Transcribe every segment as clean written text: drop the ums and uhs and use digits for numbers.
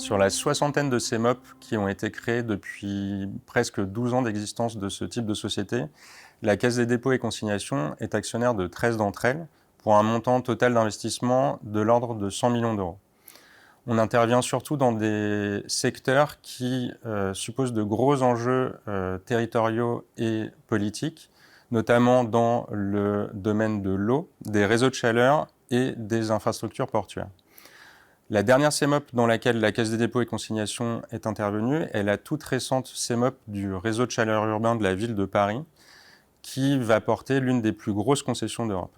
Sur la soixantaine de CMOP qui ont été créés depuis presque 12 ans d'existence de ce type de société, la Caisse des dépôts et consignations est actionnaire de 13 d'entre elles pour un montant total d'investissement de l'ordre de 100 millions d'euros. On intervient surtout dans des secteurs qui supposent de gros enjeux territoriaux et politiques, notamment dans le domaine de l'eau, des réseaux de chaleur et des infrastructures portuaires. La dernière CMOP dans laquelle la Caisse des dépôts et consignations est intervenue est la toute récente CMOP du réseau de chaleur urbain de la ville de Paris, qui va porter l'une des plus grosses concessions d'Europe.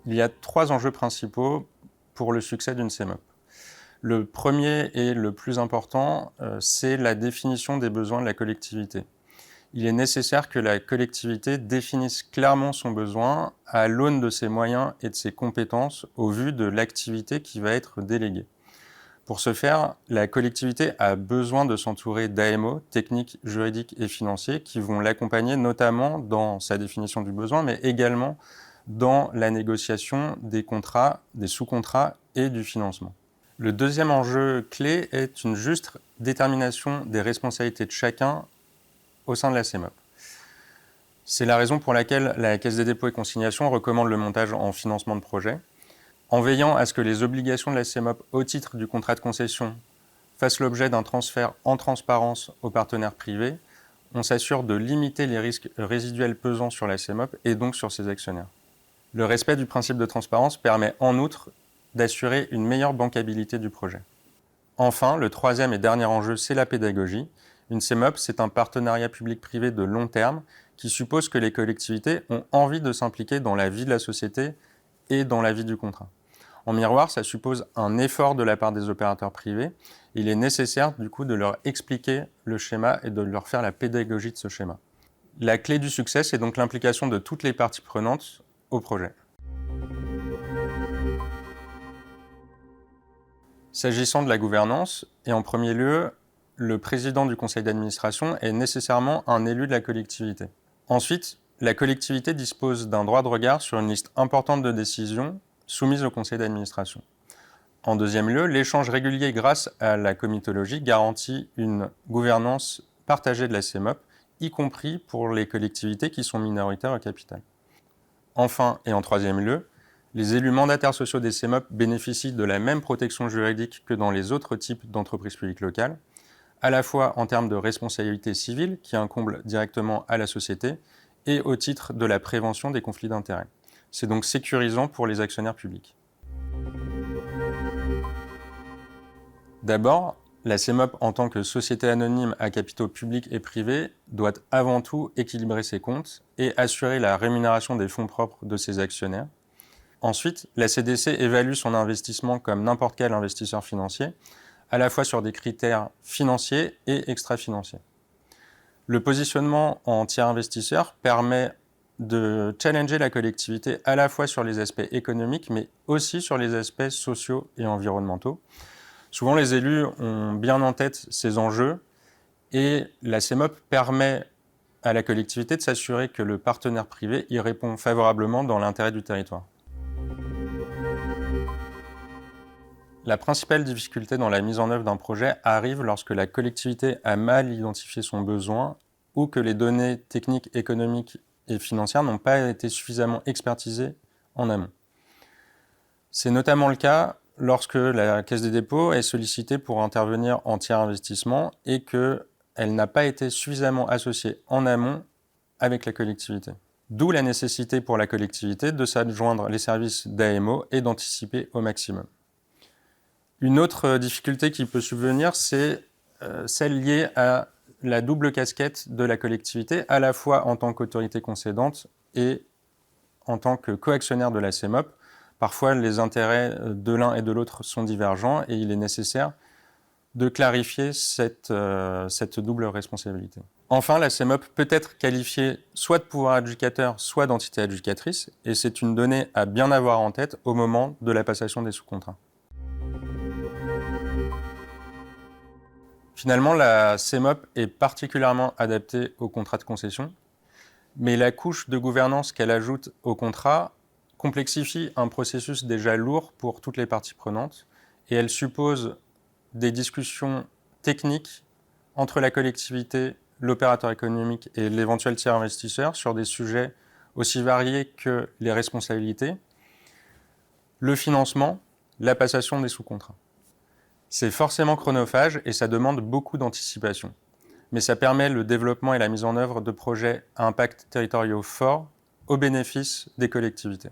Il y a 3 enjeux principaux pour le succès d'une CMOP. Le premier et le plus important, c'est la définition des besoins de la collectivité. Il est nécessaire que la collectivité définisse clairement son besoin à l'aune de ses moyens et de ses compétences au vu de l'activité qui va être déléguée. Pour ce faire, la collectivité a besoin de s'entourer d'AMO, techniques, juridiques et financiers, qui vont l'accompagner notamment dans sa définition du besoin, mais également dans la négociation des contrats, des sous-contrats et du financement. Le deuxième enjeu clé est une juste détermination des responsabilités de chacun au sein de la CMOP. C'est la raison pour laquelle la Caisse des dépôts et consignations recommande le montage en financement de projet. En veillant à ce que les obligations de la CMOP au titre du contrat de concession fassent l'objet d'un transfert en transparence aux partenaires privés, on s'assure de limiter les risques résiduels pesant sur la CMOP et donc sur ses actionnaires. Le respect du principe de transparence permet en outre d'assurer une meilleure bancabilité du projet. Enfin, le troisième et dernier enjeu, c'est la pédagogie. Une CMOP, c'est un partenariat public-privé de long terme qui suppose que les collectivités ont envie de s'impliquer dans la vie de la société et dans la vie du contrat. En miroir, ça suppose un effort de la part des opérateurs privés. Il est nécessaire du coup de leur expliquer le schéma et de leur faire la pédagogie de ce schéma. La clé du succès, c'est donc l'implication de toutes les parties prenantes au projet. S'agissant de la gouvernance, et en premier lieu, le président du conseil d'administration est nécessairement un élu de la collectivité. Ensuite, la collectivité dispose d'un droit de regard sur une liste importante de décisions soumises au conseil d'administration. En deuxième lieu, l'échange régulier grâce à la comitologie garantit une gouvernance partagée de la CMOP, y compris pour les collectivités qui sont minoritaires au capital. Enfin, et en troisième lieu, les élus mandataires sociaux des CMOP bénéficient de la même protection juridique que dans les autres types d'entreprises publiques locales, à la fois en termes de responsabilité civile qui incombe directement à la société et au titre de la prévention des conflits d'intérêts. C'est donc sécurisant pour les actionnaires publics. D'abord, la CMOP en tant que société anonyme à capitaux publics et privés doit avant tout équilibrer ses comptes et assurer la rémunération des fonds propres de ses actionnaires. Ensuite, la CDC évalue son investissement comme n'importe quel investisseur financier, à la fois sur des critères financiers et extra-financiers. Le positionnement en tiers investisseur permet de challenger la collectivité à la fois sur les aspects économiques, mais aussi sur les aspects sociaux et environnementaux. Souvent, les élus ont bien en tête ces enjeux et la CMOP permet à la collectivité de s'assurer que le partenaire privé y répond favorablement dans l'intérêt du territoire. La principale difficulté dans la mise en œuvre d'un projet arrive lorsque la collectivité a mal identifié son besoin ou que les données techniques, économiques et financières n'ont pas été suffisamment expertisées en amont. C'est notamment le cas lorsque la Caisse des dépôts est sollicitée pour intervenir en tiers investissement et qu'elle n'a pas été suffisamment associée en amont avec la collectivité. D'où la nécessité pour la collectivité de s'adjoindre les services d'AMO et d'anticiper au maximum. Une autre difficulté qui peut subvenir, c'est celle liée à la double casquette de la collectivité, à la fois en tant qu'autorité concédante et en tant que coactionnaire de la CMOP. Parfois, les intérêts de l'un et de l'autre sont divergents et il est nécessaire de clarifier cette double responsabilité. Enfin, la CMOP peut être qualifiée soit de pouvoir adjudicateur, soit d'entité adjudicatrice, et c'est une donnée à bien avoir en tête au moment de la passation des sous-contrats. Finalement, la CMOP est particulièrement adaptée aux contrats de concession, mais la couche de gouvernance qu'elle ajoute au contrat complexifie un processus déjà lourd pour toutes les parties prenantes et elle suppose des discussions techniques entre la collectivité, l'opérateur économique et l'éventuel tiers investisseur sur des sujets aussi variés que les responsabilités, le financement, la passation des sous-contrats. C'est forcément chronophage et ça demande beaucoup d'anticipation. Mais ça permet le développement et la mise en œuvre de projets à impact territoriaux fort au bénéfice des collectivités.